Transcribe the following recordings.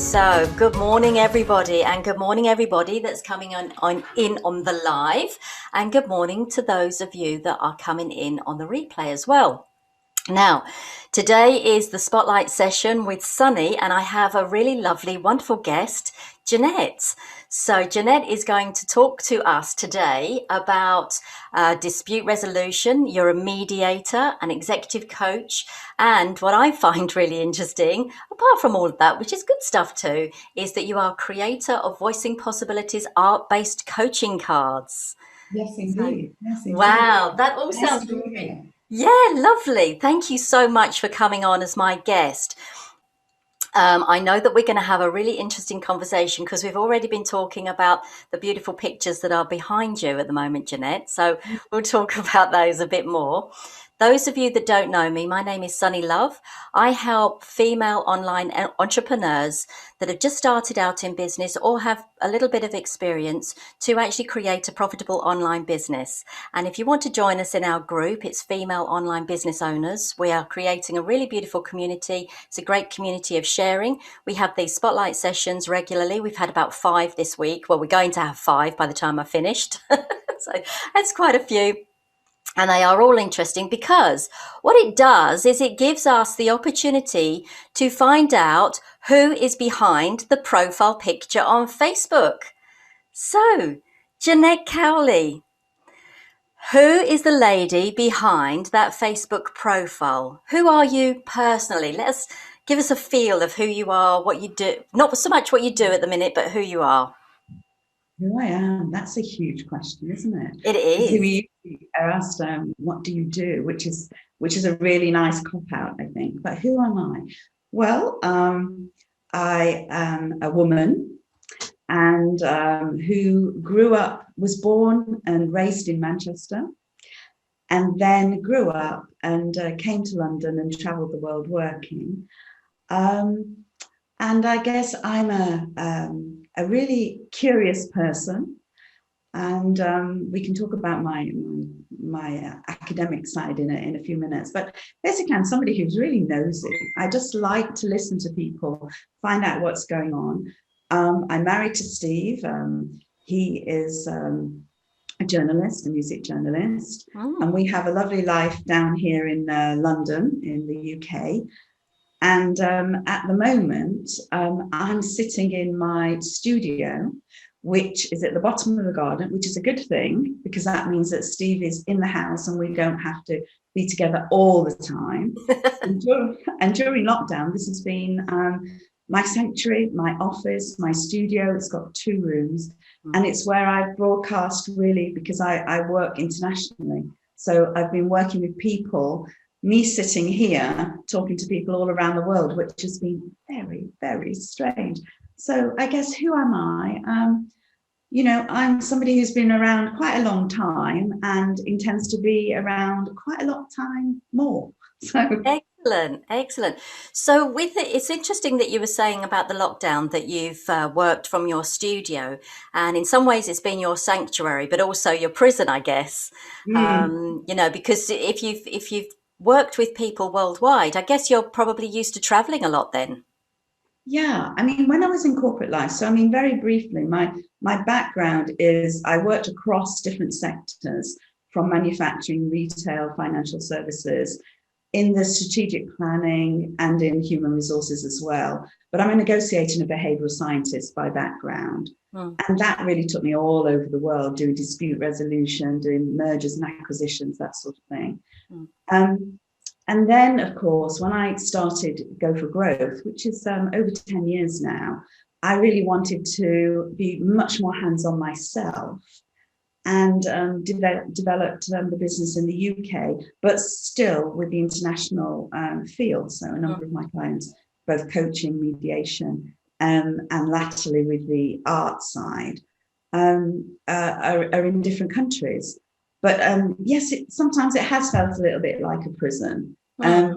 So, good morning, everybody, and good morning, everybody that's coming on the live, and good morning to those of you that are coming in on the replay as well. Now, today is the spotlight session with Sunny, and I have a really lovely, wonderful guest, Jeanette. So Jeanette is going to talk to us today about dispute resolution. You're a mediator, an executive coach, and what I find really interesting, apart from all of that, which is good stuff too, is that you are a creator of Voicing Possibilities art-based coaching cards. Yes, indeed. Yes, indeed. Wow, that all Nice sounds to be great. here. Yeah, lovely. Thank you so much for coming on as my guest. I know that we're going to have a really interesting conversation because we've already been talking about the beautiful pictures that are behind you at the moment, Jeanette. So we'll talk about those a bit more. Those of you that don't know me, my name is Sunny Love. I help female online entrepreneurs that have just started out in business or have a little bit of experience to actually create a profitable online business. And if you want to join us in our group, it's Female Online Business Owners. We are creating a really beautiful community. It's a great community of sharing. We have these spotlight sessions regularly. We've had about 5 this week. Well, we're going to have 5 by the time I've finished. So that's quite a few. And they are all interesting because what it does is it gives us the opportunity to find out who is behind the profile picture on Facebook. So, Jeanette Cowley, who is the lady behind that Facebook profile? Who are you personally? Give us a feel of who you are, what you do. Not so much what you do at the minute, but who you are. Who I am, that's a huge question, isn't it? It Because is. we are asked, what do you do? Which is a really nice cop-out, I think. But who am I? Well, I am a woman and who was born and raised in Manchester, and then grew up and came to London and traveled the world working. And I guess I'm a really curious person, and we can talk about my academic side in a few minutes. But basically, I'm somebody who's really nosy. I just like to listen to people, find out what's going on. I'm married to Steve. He is a journalist, a music journalist, and we have a lovely life down here in London, in the UK. And at the moment, I'm sitting in my studio, which is at the bottom of the garden, which is a good thing, because that means that Steve is in the house and we don't have to be together all the time. and during lockdown, this has been my sanctuary, my office, my studio. It's got 2 rooms, and it's where I broadcast really, because I work internationally. So I've been working with people, me sitting here talking to people all around the world, which has been very, very strange. So I guess, who am I? I'm somebody who's been around quite a long time and intends to be around quite a lot of time more. So Excellent. So it's interesting that you were saying about the lockdown that you've worked from your studio, and in some ways it's been your sanctuary, but also your prison, I guess. Because if you've worked with people worldwide, I guess you're probably used to traveling a lot then. Yeah, I mean, when I was in corporate life, so I mean, very briefly, my background is I worked across different sectors, from manufacturing, retail, financial services, in the strategic planning and in human resources as well. But I'm a negotiator and a behavioral scientist by background. And that really took me all over the world, doing dispute resolution, doing mergers and acquisitions, that sort of thing. And then, of course, when I started Go for Growth, which is over 10 years now, I really wanted to be much more hands-on myself, and developed the business in the UK, but still with the international field. So a number of my clients, both coaching, mediation, and latterly with the art side, are in different countries. But yes, sometimes it has felt a little bit like a prison,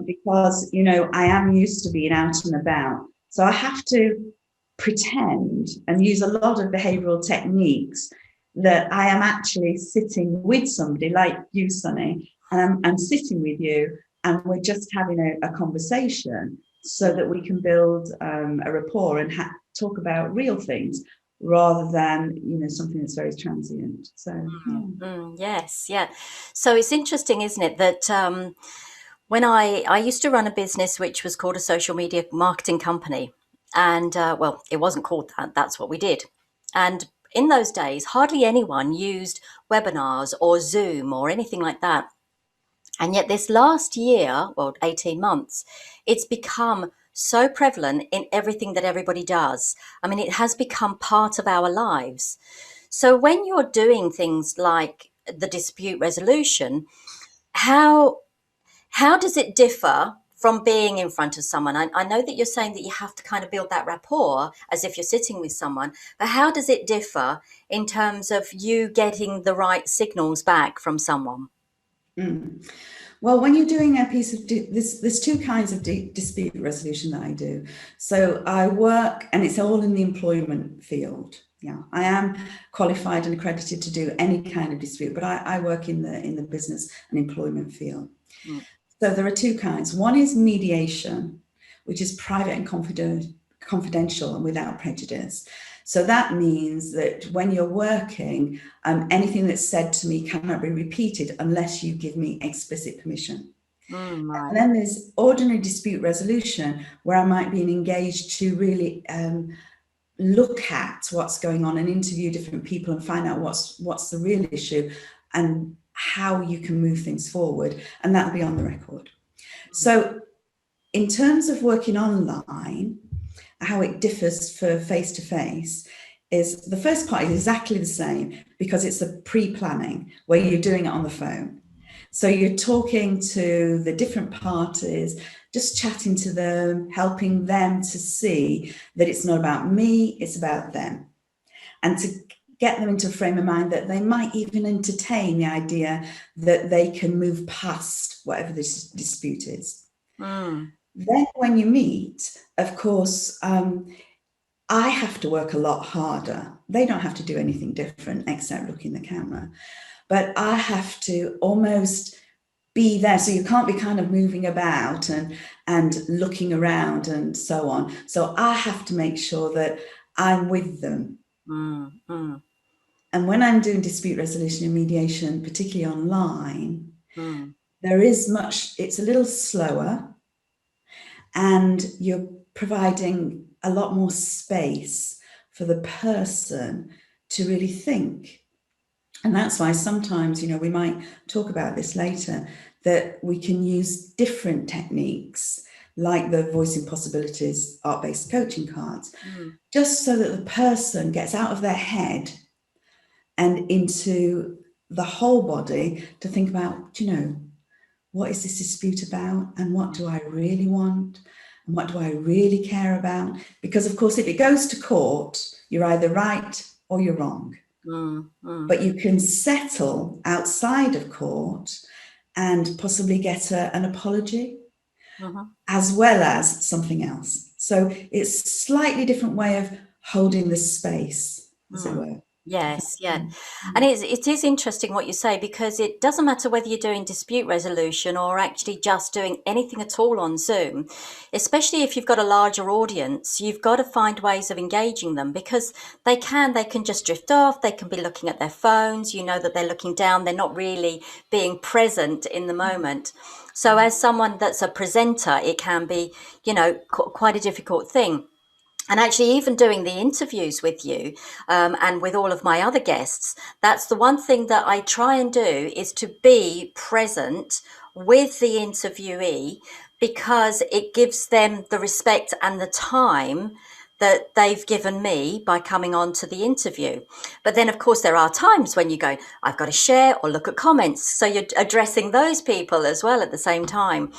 because, I am used to being out and about. So I have to pretend and use a lot of behavioral techniques that I am actually sitting with somebody like you, Sunny, and I'm sitting with you, and we're just having a conversation, so that we can build a rapport and talk about real things rather than, something that's very transient. So, Yes, yeah. So it's interesting, isn't it, that when I used to run a business which was called a social media marketing company, and well, it wasn't called that. That's what we did. And in those days, hardly anyone used webinars or Zoom or anything like that. And yet, this last year, well, 18 months, it's become so prevalent in everything that everybody does. I mean, it has become part of our lives. So, when you're doing things like the dispute resolution, how how does it differ from being in front of someone? I know that you're saying that you have to kind of build that rapport as if you're sitting with someone, but how does it differ in terms of you getting the right signals back from someone? mm. Well, when you're doing a piece of there's two kinds of dispute resolution that I do. So I work, and it's all in the employment field. Yeah, I am qualified and accredited to do any kind of dispute, but I work in the business and employment field. Mm. So there are two kinds. One is mediation, which is private and confidential and without prejudice. So that means that when you're working, anything that's said to me cannot be repeated unless you give me explicit permission. Right. And then there's ordinary dispute resolution, where I might be engaged to really look at what's going on and interview different people and find out what's the real issue and how you can move things forward. And that'll be on the record. So in terms of working online, how it differs for face-to-face is the first part is exactly the same, because it's a pre-planning where you're doing it on the phone. So you're talking to the different parties, just chatting to them, helping them to see that it's not about me, it's about them. And to get them into a frame of mind that they might even entertain the idea that they can move past whatever this dispute is. Then when you meet, of course, I have to work a lot harder. They don't have to do anything different except look in the camera. But I have to almost be there. So you can't be kind of moving about and looking around and so on. So I have to make sure that I'm with them. And when I'm doing dispute resolution and mediation, particularly online, it's a little slower, and you're providing a lot more space for the person to really think. And that's why sometimes, we might talk about this later, that we can use different techniques like the Voicing Possibilities art-based coaching cards, just so that the person gets out of their head and into the whole body to think about, what is this dispute about, and what do I really want, and what do I really care about? Because, of course, if it goes to court, you're either right or you're wrong. But you can settle outside of court and possibly get an apology as well as something else. So it's a slightly different way of holding the space, as it were. Yes, yeah. And it is interesting what you say, because it doesn't matter whether you're doing dispute resolution or actually just doing anything at all on Zoom, especially if you've got a larger audience. You've got to find ways of engaging them, because they can just drift off. They can be looking at their phones, that they're looking down. They're not really being present in the moment. So as someone that's a presenter, it can be, quite a difficult thing. And actually, even doing the interviews with you and with all of my other guests, that's the one thing that I try and do, is to be present with the interviewee, because it gives them the respect and the time that they've given me by coming on to the interview. But then, of course, there are times when you go, I've got to share or look at comments. So you're addressing those people as well at the same time.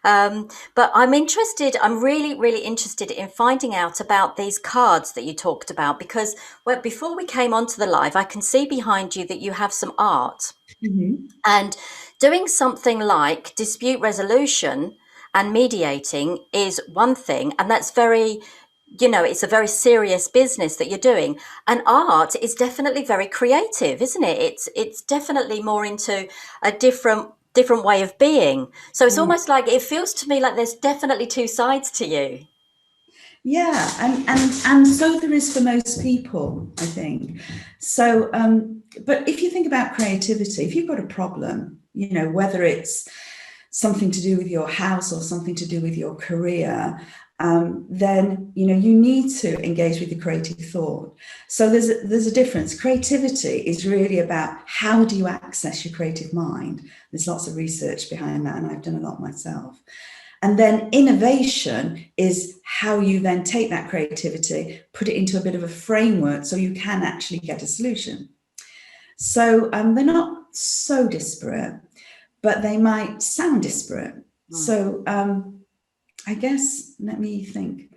But I'm really, really interested in finding out about these cards that you talked about, because before we came onto the live, I can see behind you that you have some art. And doing something like dispute resolution and mediating is one thing, and that's it's a very serious business that you're doing. And art is definitely very creative, isn't it? It's definitely more into a different way of being. So it's almost like, it feels to me like there's definitely two sides to you. Yeah, and so there is for most people, I think. So, but if you think about creativity, if you've got a problem, you know, whether it's something to do with your house or something to do with your career, then you know you need to engage with the creative thought. So there's a difference. Creativity is really about how do you access your creative mind. There's lots of research behind that, and I've done a lot myself. And then innovation is how you then take that creativity, put it into a bit of a framework so you can actually get a solution. So they're not so disparate, but they might sound disparate. So I guess, let me think.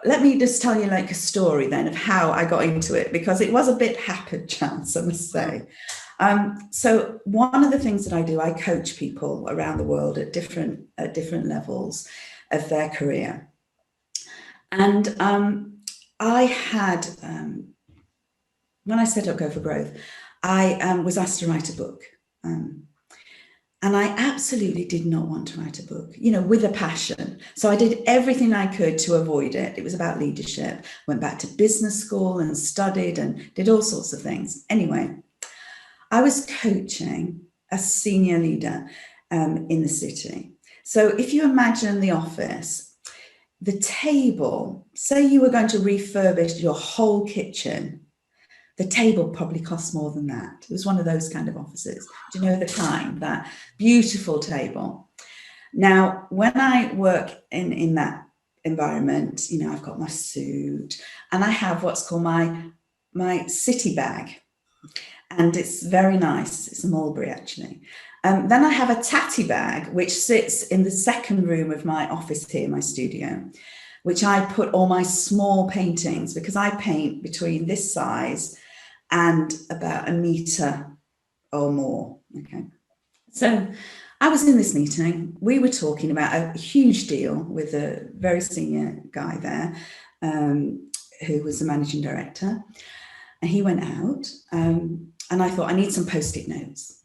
Let me just tell you like a story then of how I got into it, because it was a bit happen chance, I must say. So one of the things that I do, I coach people around the world at different levels of their career. And I had, when I set up Go for Growth, I was asked to write a book. And I absolutely did not want to write a book, you know, with a passion. So I did everything I could to avoid it. It was about leadership. Went back to business school and studied and did all sorts of things. Anyway, I was coaching a senior leader in the city. So if you imagine the office, the table, say you were going to refurbish your whole kitchen, the table probably costs more than that. It was one of those kind of offices. Do you know the kind? That beautiful table. Now, when I work in that environment, you know, I've got my suit and I have what's called my city bag. And it's very nice. It's a mulberry, actually. Then I have a tatty bag, which sits in the second room of my office here, my studio, which I put all my small paintings, because I paint between this size and about 1 meter or more. Okay. So I was in this meeting. We were talking about a huge deal with a very senior guy there, who was the managing director. And he went out, and I thought, I need some Post-it notes.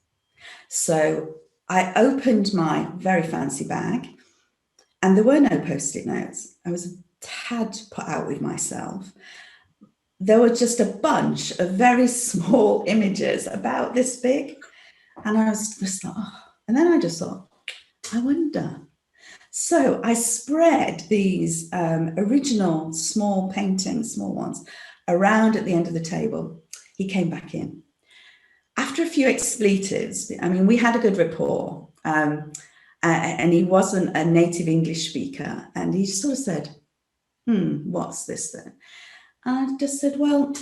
So I opened my very fancy bag, and there were no Post-it notes. I was a tad put out with myself. There were just a bunch of very small images about this big. And I was just like, oh. And then I just thought, I wonder. So I spread these original small paintings, small ones, around at the end of the table. He came back in. After a few expletives, I mean, we had a good rapport, and he wasn't a native English speaker. And he sort of said, what's this then? And I just said, well,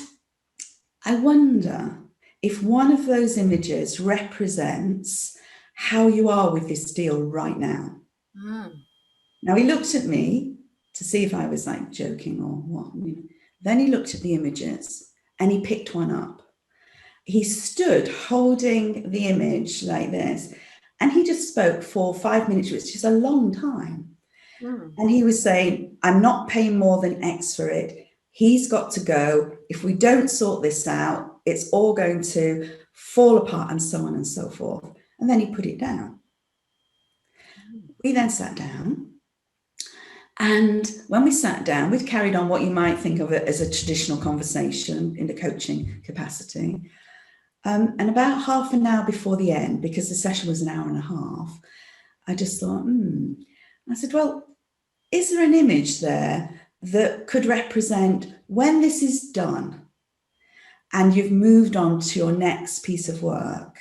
I wonder if one of those images represents how you are with this deal right now. Now, he looked at me to see if I was like joking or what. You know. Then he looked at the images and he picked one up. He stood holding the image like this, and he just spoke for 5 minutes, which is a long time. And he was saying, I'm not paying more than X for it. He's got to go. If we don't sort this out, it's all going to fall apart, and so on and so forth. And then he put it down. We then sat down. And when we sat down, we'd carried on what you might think of it as a traditional conversation in the coaching capacity. And about half an hour before the end, because the session was an hour and a half, I just thought, I said, well, is there an image there that could represent when this is done and you've moved on to your next piece of work?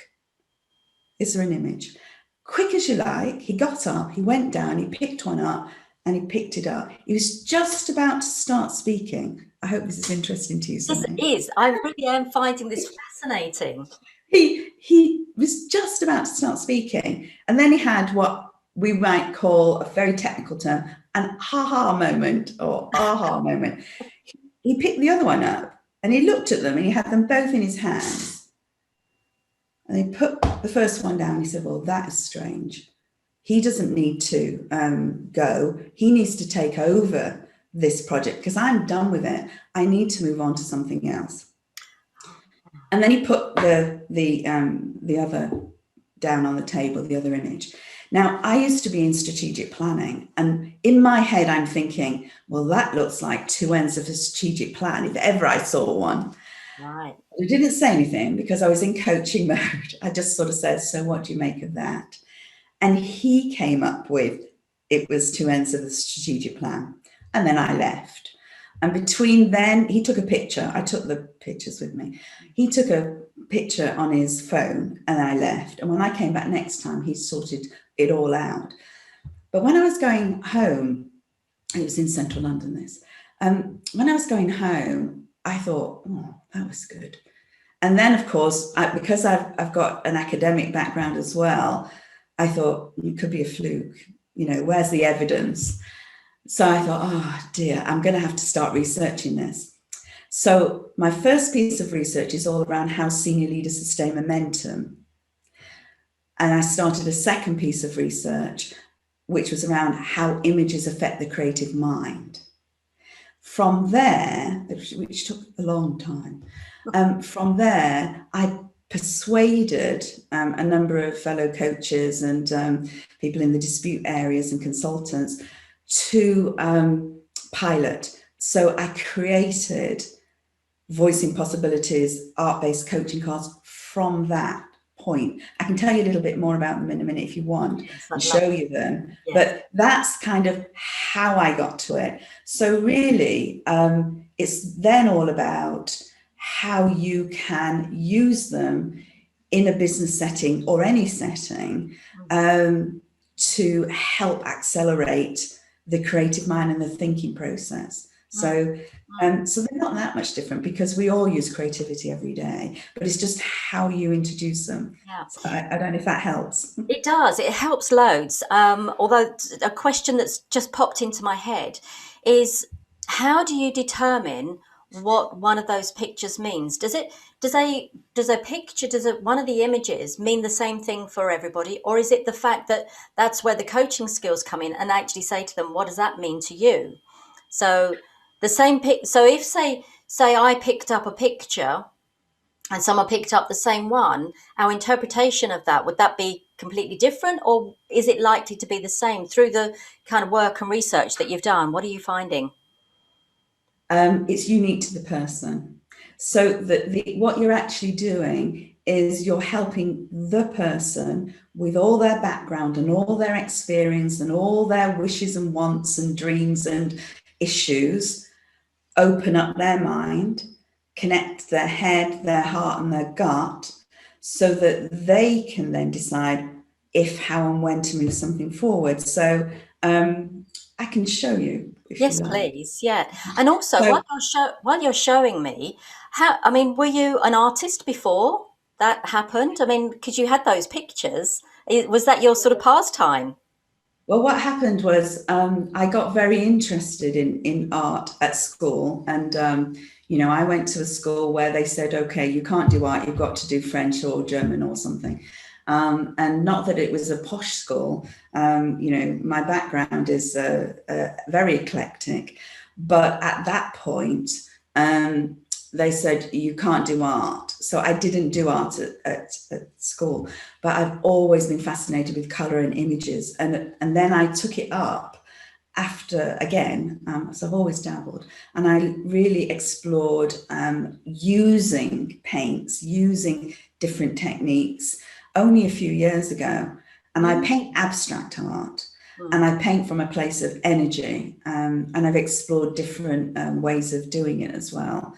Is there an image? Quick as you like, he got up, he went down, he picked one up, and he picked it up. He was just about to start speaking. I hope this is interesting to you, Sunny. This is. I really am finding this fascinating. He was just about to start speaking, and then he had what we might call a very technical term, an aha moment or aha moment. He picked the other one up and he looked at them and he had them both in his hands. And he put the first one down. He said, well, that is strange. He doesn't need to go. He needs to take over this project because I'm done with it. I need to move on to something else. And then he put the other down on the table, the other image. Now, I used to be in strategic planning, and in my head, I'm thinking, well, that looks like two ends of a strategic plan, if ever I saw one. Right. I didn't say anything because I was in coaching mode. I just sort of said, so what do you make of that? And he came up with, it was two ends of the strategic plan. And then I left. And between then, he took a picture. I took the pictures with me. He took a picture on his phone and I left. And when I came back next time, he sorted it all out. But when I was going home, it was in central London, this. When I was going home, I thought, oh, that was good. And then, of course, because I've got an academic background as well, I thought it could be a fluke. You know, where's the evidence? So I thought, oh dear, I'm going to have to start researching this. So my first piece of research is all around how senior leaders sustain momentum. And I started a second piece of research, which was around how images affect the creative mind. From there, which took a long time, from there, I persuaded a number of fellow coaches and people in the dispute areas and consultants to pilot. So I created Voicing Possibilities art-based coaching cards from that point. I can tell you a little bit more about them in a minute if you want, Yes, and I'd show love you them. Yes. But that's kind of how I got to it. So really, it's then all about how you can use them in a business setting or any setting to help accelerate the creative mind and the thinking process. So so they're not that much different because we all use creativity every day, but it's just how you introduce them. Yeah. So I don't know if that helps. It does. It helps loads. Although a question that's just popped into my head is, how do you determine what one of those pictures means? Does one of the images mean the same thing for everybody, or is it the fact that that's where the coaching skills come in and actually say to them, what does that mean to you? So the same pic. So if say I picked up a picture and someone picked up the same one, our interpretation of that, would that be completely different, or is it likely to be the same through the kind of work and research that you've done? What are you finding? It's unique to the person. So what you're actually doing is you're helping the person with all their background and all their experience and all their wishes and wants and dreams and issues, open up their mind, connect their head, their heart and their gut so that they can then decide if, how and when to move something forward. So I can show you if Yes, you like. please. Yeah. And also, So, while you're showing me, were you an artist before that happened? I mean, because you had those pictures. Was that your sort of pastime? well, what happened was I got very interested in art at school. And, I went to a school where they said, okay, you can't do art, you've got to do French or German or something. And not that it was a posh school. My background is very eclectic. But at that point, they said, you can't do art. So I didn't do art at school, but I've always been fascinated with color and images. And then I took it up after, again, so I've always dabbled, and I really explored using paints, using different techniques only a few years ago. And I paint abstract art. And I paint from a place of energy, and I've explored different ways of doing it as well.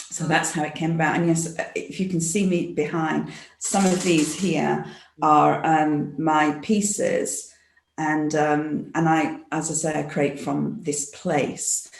So that's how it came about. And yes, if you can see me behind, some of these here are my pieces, and I, as I say, I create from this place,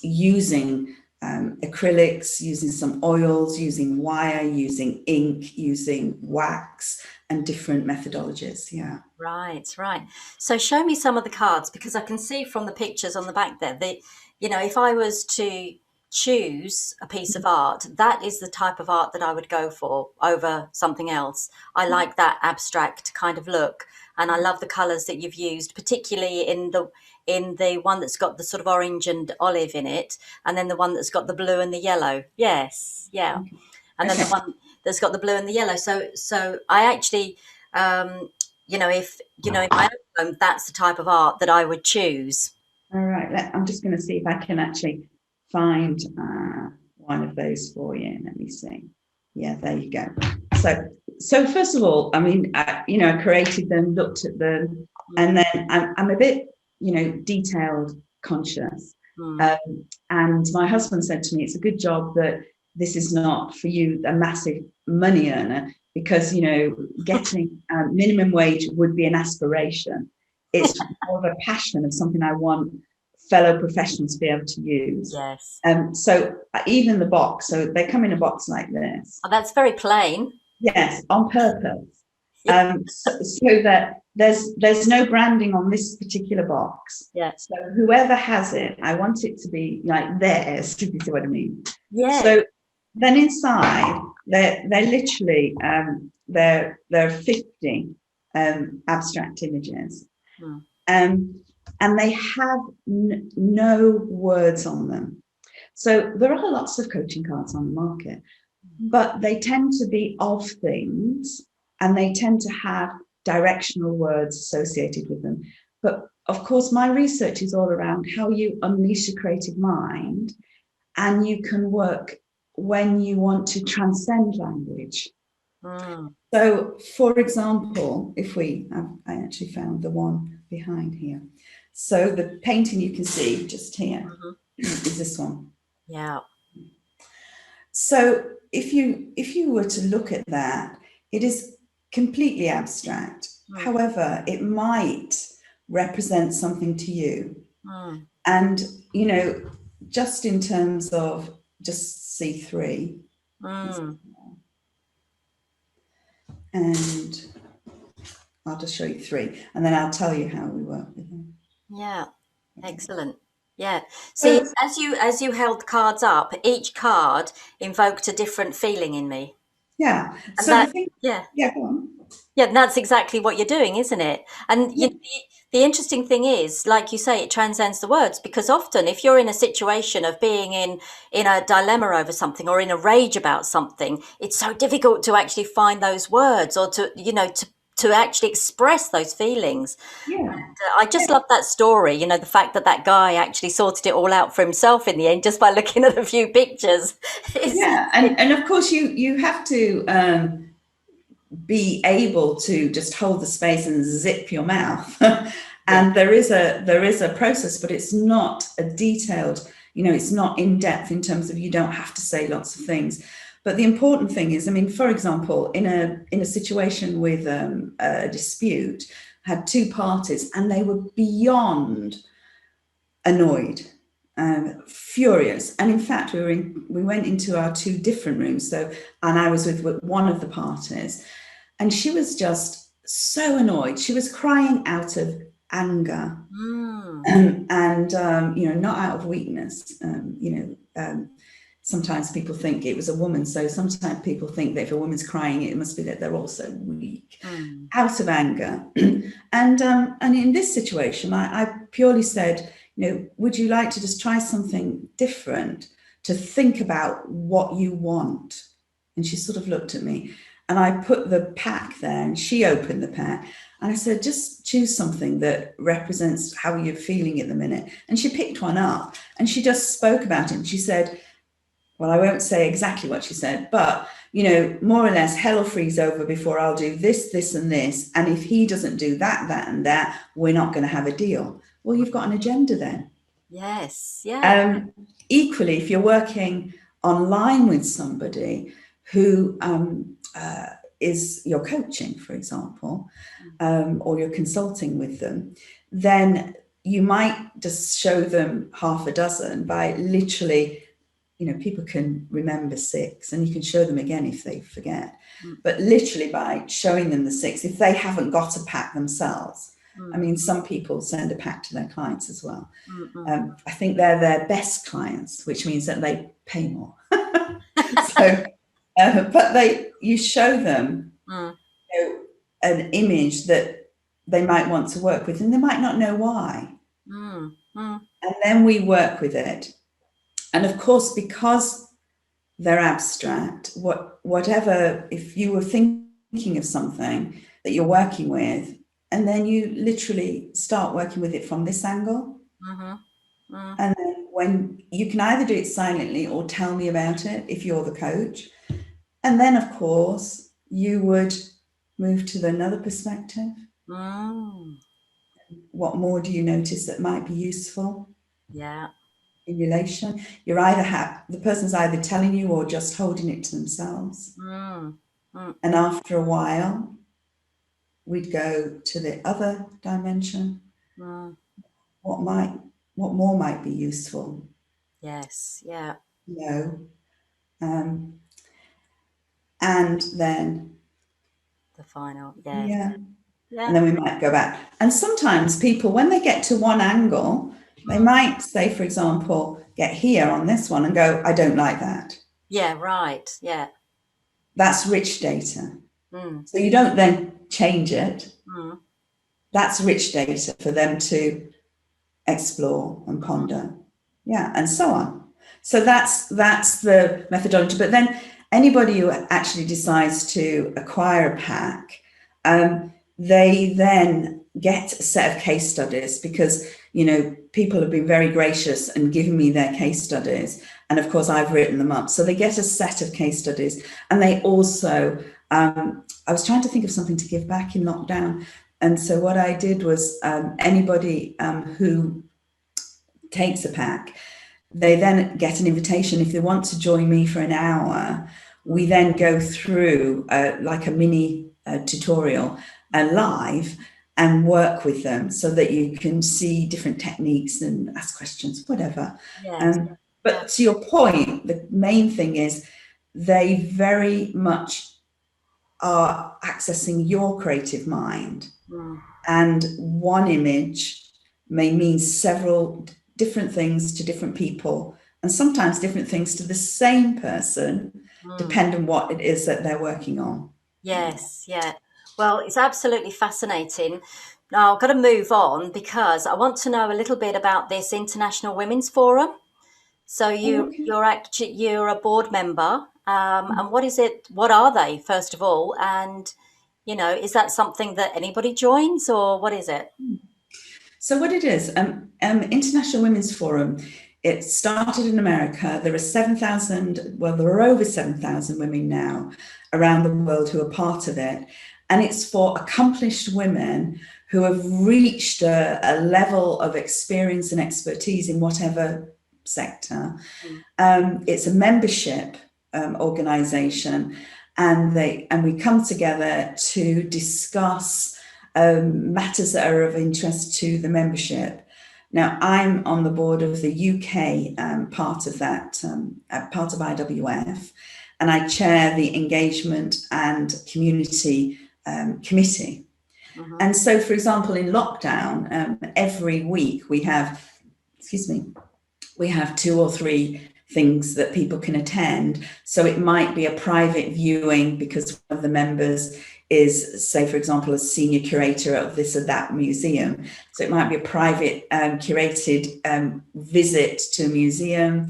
using acrylics, using some oils, using wire, using ink, using wax, and different methodologies. Yeah. Right, right. So show me some of the cards, because I can see from the pictures on the back there that, if I was to choose a piece of art, that is the type of art that I would go for over something else. I like that abstract kind of look, and I love the colors that you've used, particularly in the one that's got the sort of orange and olive in it, and then the one that's got the blue and the yellow. Yes, yeah. and then the one that's got the blue and the yellow. So I actually, if in my own home, that's the type of art that I would choose. All right, I'm just going to see if I can actually find one of those for you. Let me see. Yeah, there you go. So first of all, I mean, I created them, looked at them, and then I'm a bit, detailed conscious. And my husband said to me, it's a good job that this is not for you a massive money earner, because, getting minimum wage would be an aspiration. It's more of a passion of something I want fellow professionals to be able to use. Yes. So even the box, so they come in a box like this. Oh, that's very plain. Yes, on purpose. So that there's no branding on this particular box. Yeah. So whoever has it, I want it to be like theirs, if you see what I mean. Yeah. So then inside, they're literally there are 50 abstract images. And they have no words on them. So there are lots of coaching cards on the market, but they tend to be of things, and they tend to have directional words associated with them. But of course, my research is all around how you unleash a creative mind, and you can work when you want to transcend language. So, for example, I actually found the one behind here. So the painting you can see just here is this one. Yeah. So if you were to look at that, it is completely abstract. However, it might represent something to you. And, just in terms of just C3. And I'll just show you 3, and then I'll tell you how we work with them. Yeah, excellent. Yeah. See, as you held cards up, each card invoked a different feeling in me. Yeah. And so that, go on. Yeah, that's exactly what you're doing, isn't it? And the interesting thing is, like you say, it transcends the words, because often if you're in a situation of being in a dilemma over something, or in a rage about something, it's so difficult to actually find those words, or to actually express those feelings. Yeah. And I just love that story, the fact that guy actually sorted it all out for himself in the end, just by looking at a few pictures. And of course you have to be able to just hold the space and zip your mouth. And there is a process, but it's not a detailed, it's not in depth in terms of, you don't have to say lots of things. But the important thing is, I mean, for example, in a situation with a dispute, had 2 parties, and they were beyond annoyed, furious. And in fact, we went into our 2 different rooms. And I was with one of the parties, and she was just so annoyed. She was crying out of anger, and not out of weakness. Sometimes people think it was a woman. So sometimes people think that if a woman's crying, it must be that they're also weak, out of anger. And in this situation, I purely said, would you like to just try something different, to think about what you want? And she sort of looked at me, and I put the pack there, and she opened the pack, and I said, just choose something that represents how you're feeling at the minute. And she picked one up, and she just spoke about it. And she said, well, I won't say exactly what she said, but, more or less, hell will freeze over before I'll do this, this, and this. And if he doesn't do that, that, and that, we're not going to have a deal. Well, you've got an agenda then. Yes. Yeah. Equally, if you're working online with somebody who is you're coaching, for example, or you're consulting with them, then you might just show them half a dozen by literally, people can remember 6, and you can show them again if they forget. But literally by showing them the 6, if they haven't got a pack themselves. I mean, some people send a pack to their clients as well. I think they're their best clients, which means that they pay more. But you show them an image that they might want to work with, and they might not know why. And then we work with it. And of course, because they're abstract. Whatever, if you were thinking of something that you're working with, and then you literally start working with it from this angle. Mm-hmm. Mm. And then when you can either do it silently or tell me about it if you're the coach. And then, of course, you would move to another perspective. Mm. What more do you notice that might be useful Yeah. in relation? You're either the person's either telling you or just holding it to themselves. Mm. Mm. And after a while, we'd go to the other dimension. Mm. What more might be useful? Yes. Yeah. You know, and then The final. Yes. yeah, Yeah. and then we might go back. And sometimes people, when they get to one angle, they Mm. might say, for example, get here on this one and go, I don't like that. Yeah. Right. Yeah. That's rich data. Mm. So you don't then change it. Mm. That's rich data for them to explore and ponder. Yeah, and so on. So that's the methodology. But then anybody who actually decides to acquire a pack, they then get a set of case studies because, you know, people have been very gracious and given me their case studies. And of course, I've written them up. So they get a set of case studies. And they also, I was trying to think of something to give back in lockdown. And so what I did was anybody who takes a pack, they then get an invitation. If they want to join me for an hour, we then go through like a mini tutorial live and work with them so that you can see different techniques and ask questions, whatever. Yes. But to your point, the main thing is they very much are accessing your creative mind. Mm. And one image may mean several different things to different people, and sometimes different things to the same person, depending on what it is that they're working on. Yes, yeah. Well, it's absolutely fascinating. Now, I've got to move on because I want to know a little bit about this International Women's Forum. So Okay. you're a board member, and what is it? What are they, first of all? And you know, is that something that anybody joins, or what is it? So what it is, International Women's Forum, it started in America. There are 7,000, well, there are over 7,000 women now around the world who are part of it. And it's for accomplished women who have reached a level of experience and expertise in whatever sector. It's a membership organization, and we come together to discuss matters that are of interest to the membership. Now, I'm on the board of the UK part of that, part of IWF, and I chair the engagement and community committee. Mm-hmm. And so, for example, in lockdown, every week we have 2 or 3 things that people can attend. So it might be a private viewing because one of the members is, say, for example, a senior curator of this or that museum. So it might be a private curated visit to a museum.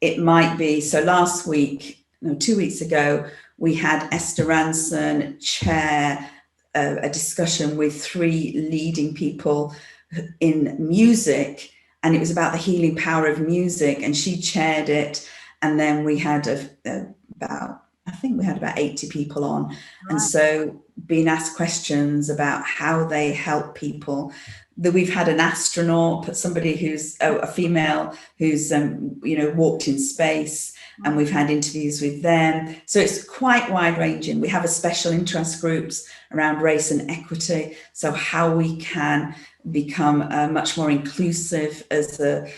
It might be, so last week, no, 2 weeks ago, we had Esther Ranson chair a discussion with 3 leading people in music, and it was about the healing power of music, and she chaired it. And then we had about 80 people on. Right. And so being asked questions about how they help people. We've had an astronaut, somebody who's a female who's walked in space, and we've had interviews with them. So it's quite wide ranging. We have a special interest groups around race and equity. So how we can become much more inclusive as a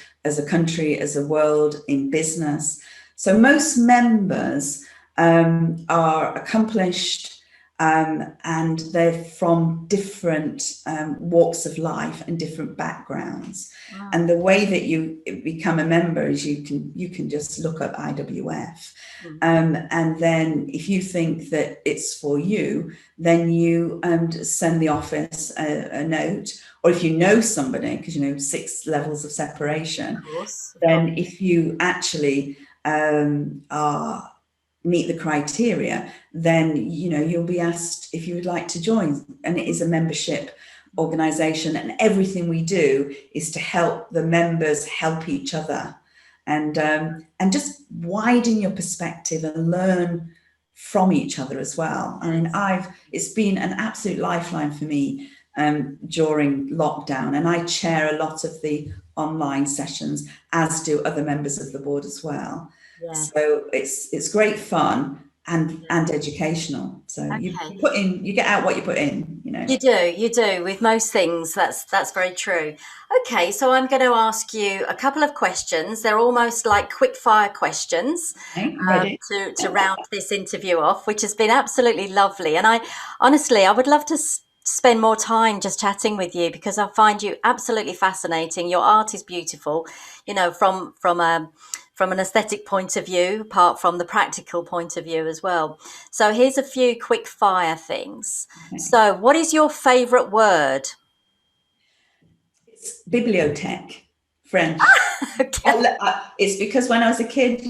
country, as a world, in business. So most members are accomplished, and they're from different walks of life and different backgrounds. Wow. And the way that you become a member is you can just look up IWF, and then if you think that it's for you, then you send the office a note, or if you know somebody, because 6 levels of separation, then if you actually are meet the criteria, then you'll be asked if you would like to join. And it is a membership organization, and everything we do is to help the members help each other, and just widen your perspective and learn from each other as well. I mean, it's been an absolute lifeline for me during lockdown, and I chair a lot of the online sessions, as do other members of the board as well. Yeah. So it's great fun and educational. So you get out what you put in, You do with most things. That's very true. Okay, so I'm going to ask you a couple of questions. They're almost like quick fire questions, to round this interview off, which has been absolutely lovely. And I would love to spend more time just chatting with you, because I find you absolutely fascinating. Your art is beautiful, from an aesthetic point of view, apart from the practical point of view as well. So here's a few quick fire things. Okay. So what is your favorite word? It's bibliothèque, French. Okay. It's because when I was a kid,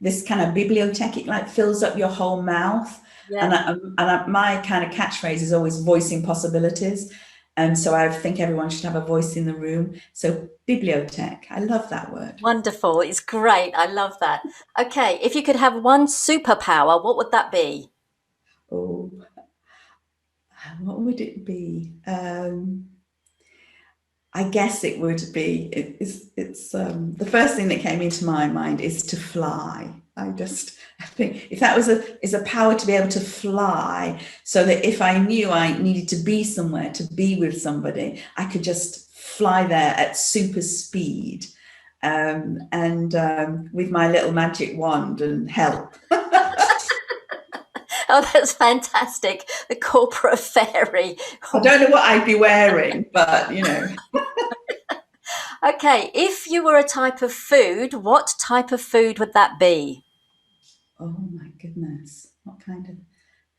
this kind of bibliothèque, it like fills up your whole mouth. Yeah. And my kind of catchphrase is always voicing possibilities. And so I think everyone should have a voice in the room. So bibliothèque, I love that word. Wonderful. It's great. I love that. Okay. If you could have one superpower, what would that be? Oh, what would it be? I guess it would be, it's the first thing that came into my mind is to fly. I think if that is a power to be able to fly, so that if I knew I needed to be somewhere, to be with somebody, I could just fly there at super speed, and with my little magic wand and help. Oh, that's fantastic. The corporate fairy. I don't know what I'd be wearing, but Okay, if you were a type of food, what type of food would that be? Oh my goodness, what kind of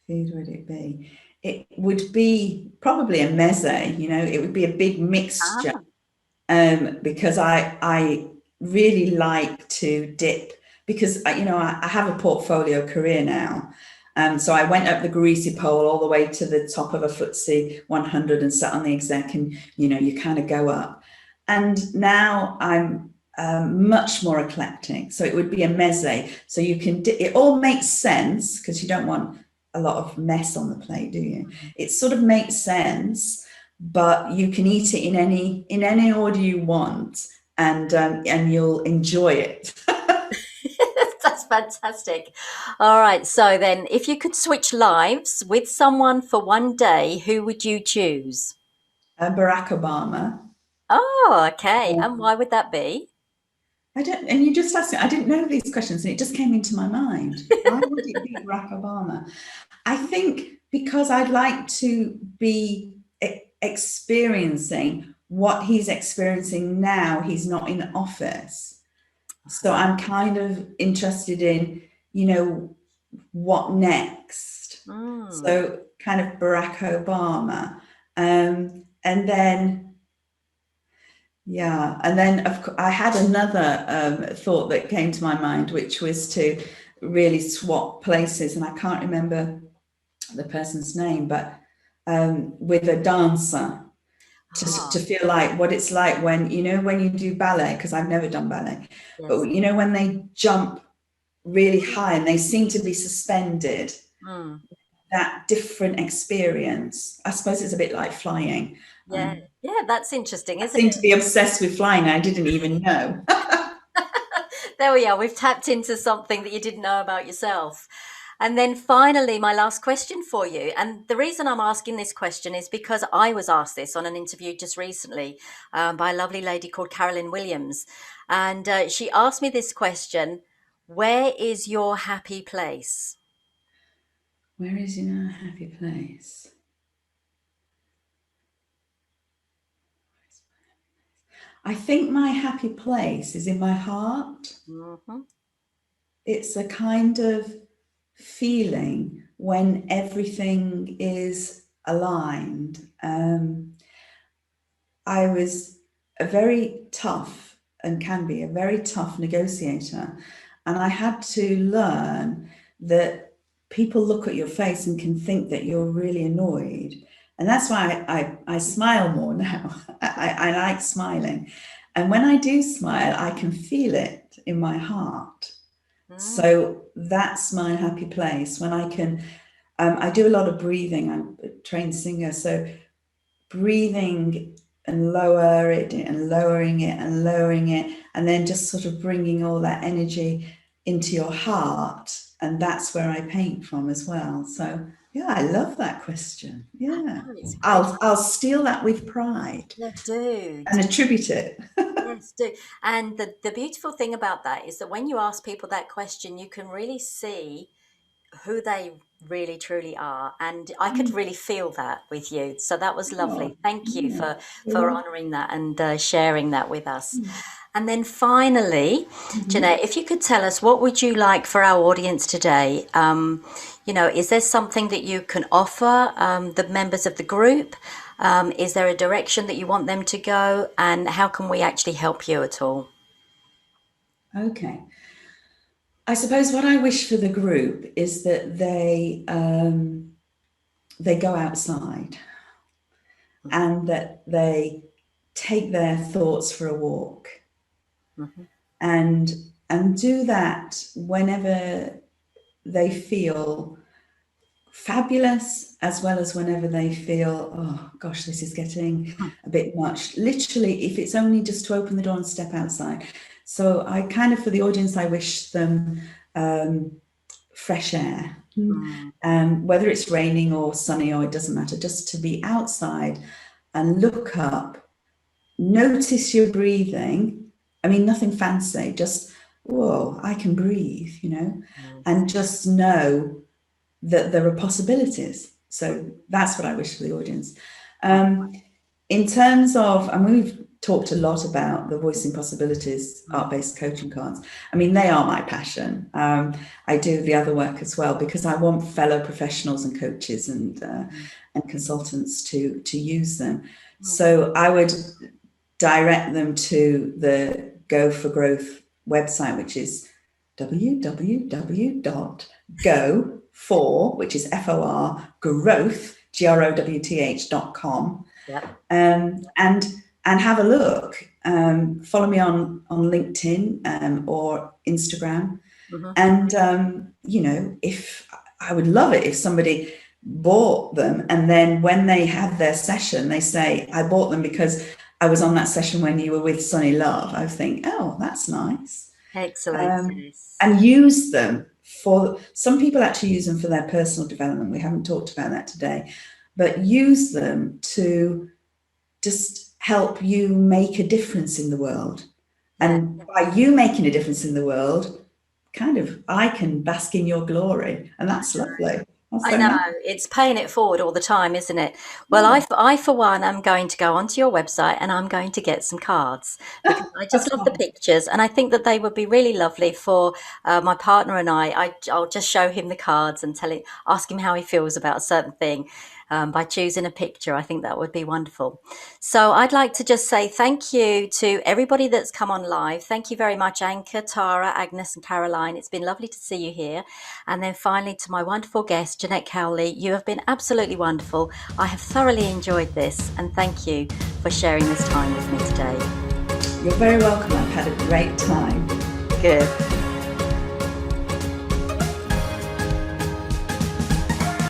food would it be? It would be probably a meze, it would be a big mixture. Because I really like to dip, because I have a portfolio career now. So I went up the greasy pole all the way to the top of a FTSE 100 and sat on the exec, and you kind of go up. And now I'm much more eclectic. So it would be a meze. So you can it all makes sense, because you don't want a lot of mess on the plate, do you? It sort of makes sense, but you can eat it in any order you want, and you'll enjoy it. That's fantastic. All right. So then, if you could switch lives with someone for one day, who would you choose? Barack Obama. Oh, okay. And why would that be? And you just asked me, I didn't know these questions, and it just came into my mind. Why would it be Barack Obama? I think because I'd like to be experiencing what he's experiencing now. He's not in office. So I'm kind of interested in, what next? So kind of Barack Obama. And then I had another thought that came to my mind, which was to really swap places. And I can't remember the person's name, but with a dancer. To feel like what it's like when you do ballet, because I've never done ballet, yes. But when they jump really high and they seem to be suspended, that different experience. I suppose it's a bit like flying. Yeah, that's interesting, isn't it? I seem to be obsessed with flying. I didn't even know. There we are. We've tapped into something that you didn't know about yourself. And then finally, my last question for you. And the reason I'm asking this question is because I was asked this on an interview just recently by a lovely lady called Carolyn Williams. And she asked me this question: where is your happy place? Where is your happy place? I think my happy place is in my heart. Mm-hmm. It's a kind of feeling when everything is aligned. I was a very tough, and can be a very tough negotiator, And I had to learn that people look at your face and can think that you're really annoyed. And that's why I smile more now. I like smiling. And when I do smile, I can feel it in my heart. So that's my happy place when I can. I do a lot of breathing. I'm a trained singer, so breathing and lower it and lowering it and lowering it, and then just sort of bringing all that energy into your heart. And that's where I paint from as well. So yeah, I love that question. Yeah, I'll steal that with pride. Yeah, do. And attribute it. Yes, do. And the beautiful thing about that is that when you ask people that question, you can really see who they really truly are. And I could really feel that with you. So that was lovely. Thank you for honoring that and sharing that with us. And then finally, Jeanette, if you could tell us, what would you like for our audience today? Is there something that you can offer the members of the group? Is there a direction that you want them to go? And how can we actually help you at all? Okay. I suppose what I wish for the group is that they go outside and that they take their thoughts for a walk. And do that whenever they feel fabulous, as well as whenever they feel, oh gosh, this is getting a bit much. Literally, if it's only just to open the door and step outside. So I kind of, for the audience, I wish them fresh air, whether it's raining or sunny, or it doesn't matter, just to be outside and look up, notice your breathing. I mean, nothing fancy, just, whoa, I can breathe, and just know that there are possibilities. So that's what I wish for the audience. In terms of, and we've talked a lot about the Voicing Possibilities art-based coaching cards. I mean, they are my passion. I do the other work as well because I want fellow professionals and coaches and consultants to use them. So I would direct them to the Go for Growth website, which is www.go4, which is FOR, growth, GROWTH.com. And have a look. Follow me on LinkedIn or Instagram. And, if I would love it if somebody bought them and then when they have their session, they say, I bought them because I was on that session when you were with Sunny Love. I think, oh, that's nice. Excellent. And use them for, some people actually use them for their personal development. We haven't talked about that today, but use them to just help you make a difference in the world. And by you making a difference in the world, kind of, I can bask in your glory. And that's lovely. I know, it's paying it forward all the time, isn't it? Well, I for one, am going to go onto your website and I'm going to get some cards because I just love the pictures and I think that they would be really lovely for my partner and I'll just show him the cards and ask him how he feels about a certain thing. By choosing a picture. I think that would be wonderful. So I'd like to just say thank you to everybody that's come on live. Thank you very much, Anka, Tara, Agnes and Caroline. It's been lovely to see you here. And then finally to my wonderful guest, Jeanette Cowley. You have been absolutely wonderful. I have thoroughly enjoyed this and thank you for sharing this time with me today. You're very welcome. I've had a great time. Good.